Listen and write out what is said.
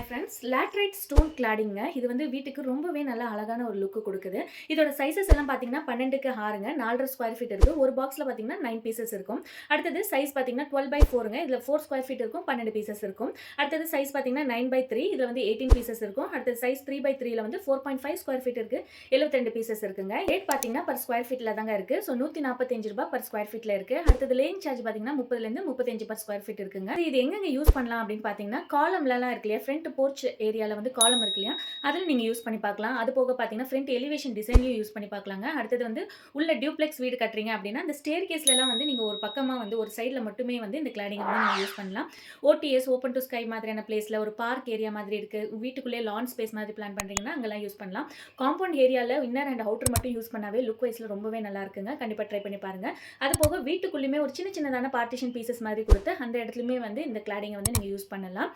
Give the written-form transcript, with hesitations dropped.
Friends, laterite stone கிளாடிங்க. இது வந்து வீட்டுக்கு ரொம்பவே நல்ல அழகான ஒரு லுக் குடுக்குது. இதோட சைஸஸ் எல்லாம் பார்த்தீங்கன்னா 12க்கு 6ங்க. 4.5 ஸ்கொயர் ஃபீட் இருக்கு. ஒரு பாக்ஸ்ல பார்த்தீங்கன்னா 9 பீசஸ் இருக்கும். அடுத்தது சைஸ் பார்த்தீங்கன்னா 12/4ங்க. இதுல 4 ஸ்கொயர் ஃபீட் இருக்கும். 12 பீசஸ் இருக்கும். அடுத்தது சைஸ் பார்த்தீங்கன்னா 9/3. இதுல வந்து 18 பீசஸ் இருக்கும். அடுத்தது சைஸ் 3/3ல வந்து 4.5 ஸ்கொயர் ஃபீட் இருக்கு. 72 பீசஸ் இருக்குங்க. ரேட் பார்த்தீங்கன்னா பர் ஸ்கொயர் ஃபீட்ல தாங்க இருக்கு. ஸோ ரூ. 145 பர் ஸ்கொயர் ஃபீட்ல இருக்கு. அடுத்தது லேயிங் சார்ஜ் பார்த்தீங்கன்னா 30லேருந்து 35 பர் ஸ்கொயர் ஃபீட் இருக்குங்க. இது எங்கெங்க யூஸ் பண்ணலாம் அப்படின்னு பார்த்தீங்கன்னா, காலம்லலாம் இருக்கு இல்லையா, ஃப்ரண்ட் போர்ச் ஏரியால வந்து காலம் இருக்கு இல்லையா, அதில் நீங்கள் யூஸ் பண்ணி பார்க்கலாம். அது போக பார்த்தீங்கன்னா ஃப்ரண்ட் எலிவேஷன் டிசைன்லையும் யூஸ் பண்ணி பார்க்கலாங்க. அடுத்தது வந்து உள்ள டியூப்ளெக்ஸ் வீடு கட்டுறீங்க அப்படின்னா, அந்த ஸ்டேர் கேஸ்லலாம் வந்து நீங்கள் ஒரு பக்கமாக வந்து ஒரு சைடில் மட்டுமே வந்து இந்த கிளாடிங்கை வந்து நீங்கள் யூஸ் பண்ணலாம். ஓடிஎஸ் ஓப்பன் டு ஸ்கை மாதிரியான பிளேஸில் ஒரு பார்க் ஏரியா மாதிரி இருக்குது, வீட்டுக்குள்ளே லான் ஸ்பேஸ் மாதிரி பிளான் பண்ணுறீங்கன்னா அங்கெல்லாம் யூஸ் பண்ணலாம். காம்பவுண்ட் ஏரியாவில் இன்னர் அண்ட் அவுட்டர் மட்டும் யூஸ் பண்ணாவே லுக் வைஸில் ரொம்பவே நல்லா இருக்குங்க. கண்டிப்பாக ட்ரை பண்ணி பாருங்கள். அது போக வீட்டுக்குள்ளேயுமே ஒரு சின்ன சின்னதான பார்ட்டிஷன் பீசஸ் மாதிரி கொடுத்து அந்த இடத்துலையுமே வந்து இந்த கிளாடிங்கை வந்து நீங்கள் யூஸ் பண்ணலாம்.